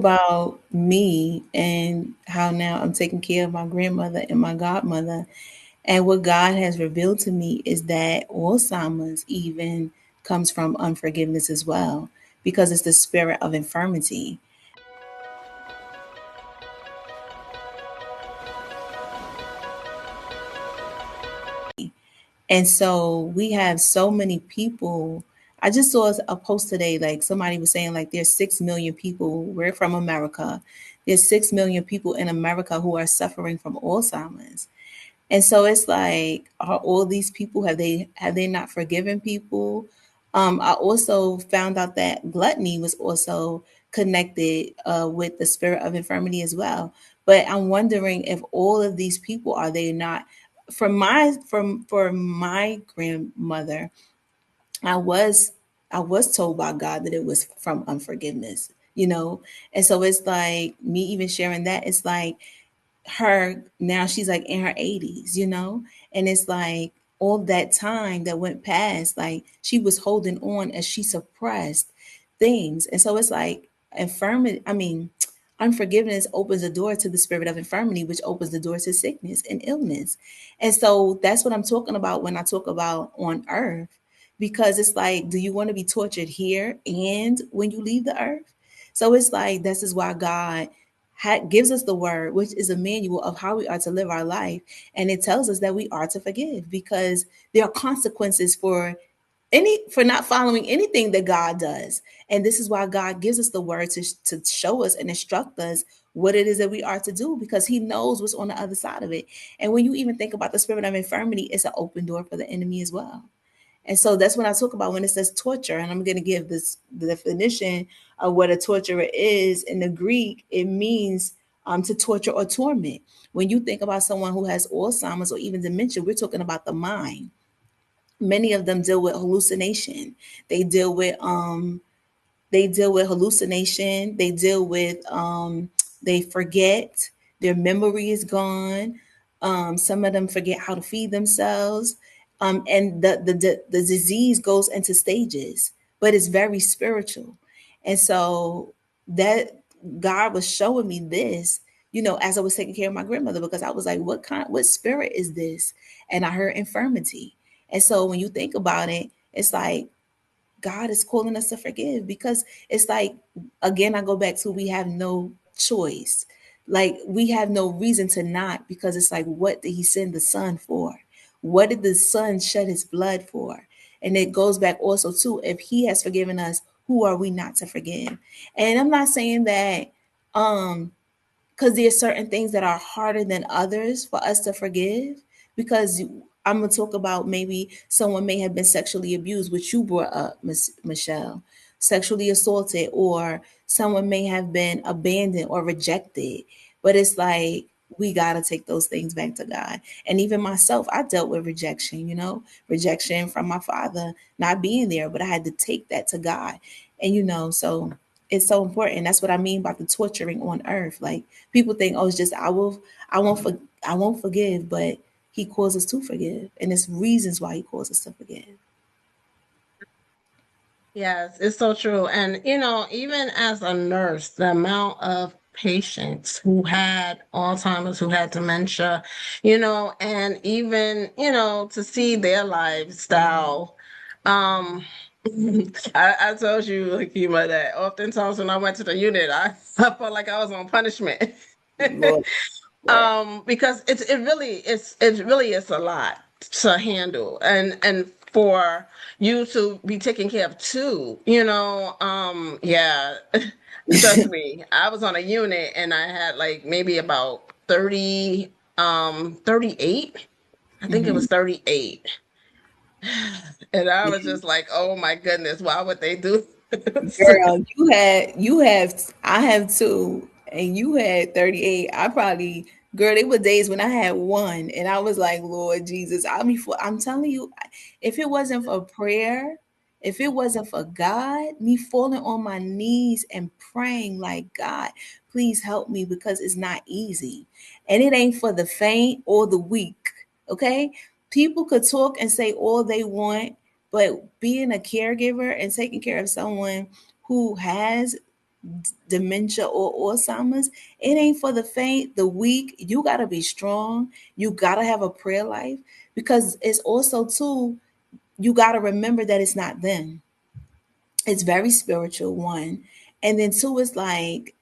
about me and how now I'm taking care of my grandmother and my godmother. And what God has revealed to me is that Alzheimer's even comes from unforgiveness as well, because it's the spirit of infirmity. And so we have so many people. I just saw a post today, like somebody was saying, like, there's 6 million people. We're from America. There's 6 million people in America who are suffering from Alzheimer's. And so it's like, are all these people, have they not forgiven people? I also found out that gluttony was also connected with the spirit of infirmity as well. But I'm wondering if all of these people, are they not? For my grandmother, I was I was told by God that it was from unforgiveness, and so it's like me even sharing that. It's like her now, she's like in her 80s, and it's like all that time that went past, like she was holding on as she suppressed things. And so it's like infirmity, I mean, unforgiveness opens the door to the spirit of infirmity, which opens the door to sickness and illness. And so that's what I'm talking about when I talk about on earth, because it's like, do you want to be tortured here and when you leave the earth? So it's like, this is why God gives us the word, which is a manual of how we are to live our life. And it tells us that we are to forgive, because there are consequences for not following anything that God does. And this is why God gives us the word to show us and instruct us what it is that we are to do, because he knows what's on the other side of it. And when you even think about the spirit of infirmity, it's an open door for the enemy as well. And so that's when I talk about when it says torture, and I'm going to give this the definition of what a torturer is. In the Greek, it means to torture or torment. When you think about someone who has Alzheimer's or even dementia, we're talking about the mind. Many of them deal with hallucination. They deal with hallucination. They forget. Their memory is gone. Some of them forget how to feed themselves. And the disease goes into stages, but it's very spiritual. And so that God was showing me this, as I was taking care of my grandmother, because I was like, what spirit is this? And I heard infirmity. And so when you think about it, it's like God is calling us to forgive, because it's like, again, I go back to, we have no choice. Like, we have no reason to not, because it's like, what did he send the son for? What did the son shed his blood for? And it goes back also to, if he has forgiven us, who are we not to forgive? And I'm not saying that because there's certain things that are harder than others for us to forgive, because I'm going to talk about, maybe someone may have been sexually abused, which you brought up, Miss Michelle, sexually assaulted, or someone may have been abandoned or rejected. But it's like, we got to take those things back to God. And even myself, I dealt with rejection, rejection from my father not being there, but I had to take that to God. And, so it's so important. That's what I mean by the torturing on earth. Like, people think, oh, it's just, I won't forgive, but he calls us to forgive, and it's reasons why he calls us to forgive. Yes, it's so true. And, even as a nurse, the amount of patients who had Alzheimer's, who had dementia, and even, to see their lifestyle. Um, I told you, Hakima, that oftentimes when I went to the unit, I felt like I was on punishment. Lord, Lord. Because it really is a lot to handle, and for you to be taken care of too, yeah. Trust me, I was on a unit and I had like maybe about 38. I think it Hmm. was 38. And I was just like, oh my goodness, why would they do this? Girl, I have two, and you had 38. Girl, there were days when I had one, and I was like, Lord Jesus, I'm telling you, if it wasn't for prayer, if it wasn't for God, me falling on my knees and praying, like, God, please help me, because it's not easy. And it ain't for the faint or the weak. Okay? People could talk and say all they want, but being a caregiver and taking care of someone who has dementia or Alzheimer's, it ain't for the faint, the weak. You got to be strong. You got to have a prayer life, because it's also too, you got to remember that it's not them. It's very spiritual, one. And then two, it's like,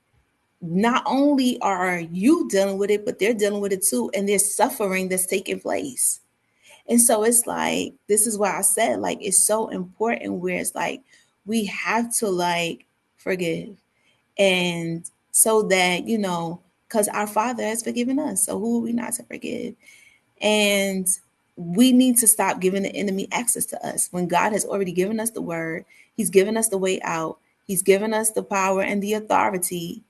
not only are you dealing with it, but they're dealing with it too. And there's suffering that's taking place. And so it's like, this is why I said, like, it's so important where it's like, we have to like forgive. And so that, because our Father has forgiven us. So who are we not to forgive? And we need to stop giving the enemy access to us when God has already given us the word. He's given us the way out. He's given us the power and the authority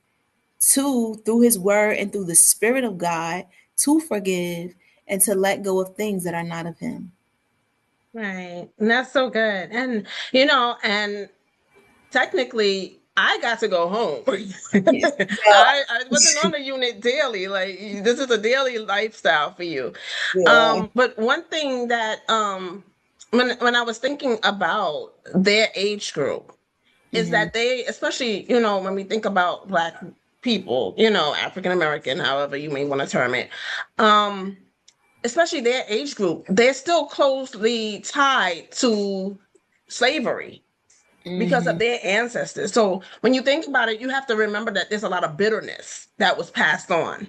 to, through his word and through the Spirit of God, to forgive and to let go of things that are not of him. Right. And that's so good. And, and technically, I got to go home. Yeah. I wasn't on the unit daily. Like, this is a daily lifestyle for you. Yeah. But one thing that when I was thinking about their age group is Hmm. that they, especially, when we think about Black people, African American, however you may want to term it, um, especially their age group, they're still closely tied to slavery because of Hmm. their ancestors. So when you think about it, you have to remember that there's a lot of bitterness that was passed on.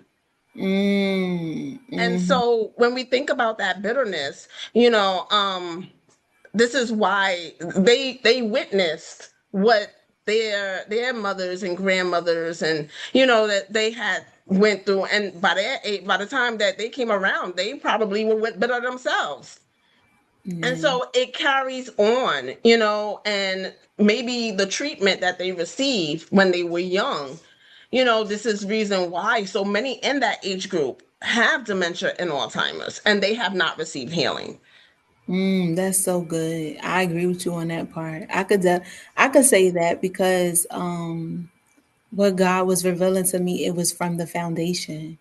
And Mm-hmm. so when we think about that bitterness, this is why they witnessed what their mothers and grandmothers and that they had went through, and by the time that they came around, they probably were bitter themselves. And Yeah. so it carries on, and maybe the treatment that they received when they were young, this is reason why so many in that age group have dementia and Alzheimer's, and they have not received healing. That's so good. I agree with you on that part. I could say that because what God was revealing to me, it was from the foundation.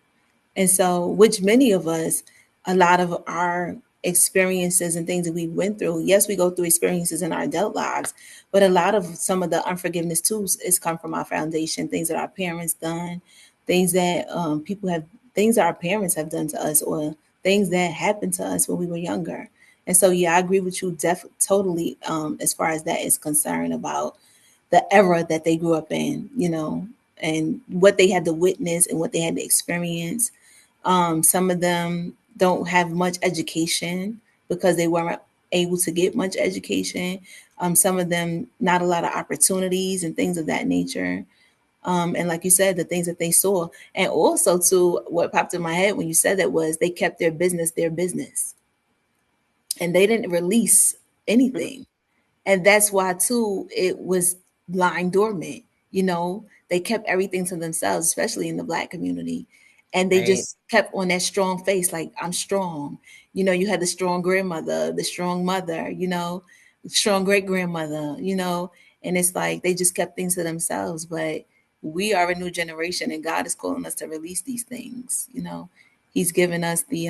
And so, which many of us, a lot of our experiences and things that we went through, yes, we go through experiences in our adult lives, but a lot of some of the unforgiveness too is come from our foundation, things that our parents done, things that people have, things that our parents have done to us, or things that happened to us when we were younger. And so, yeah, I agree with you, totally, as far as that is concerned about the era that they grew up in, and what they had to witness and what they had to experience. Some of them don't have much education because they weren't able to get much education. Some of them, not a lot of opportunities and things of that nature. And like you said, the things that they saw. And also, too, what popped in my head when you said that was they kept their business, and they didn't release anything. And that's why too it was lying dormant. They kept everything to themselves, especially in the Black community, and they Right. just kept on that strong face, like, I'm strong. You had the strong grandmother, the strong mother, strong great grandmother, and it's like they just kept things to themselves. But we are a new generation, and God is calling us to release these things. He's given us the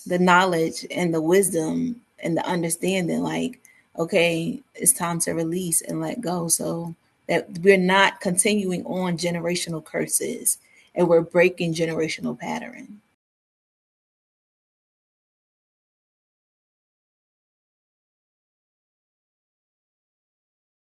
knowledge and the wisdom and the understanding, like, okay, it's time to release and let go, so that we're not continuing on generational curses and we're breaking generational patterns.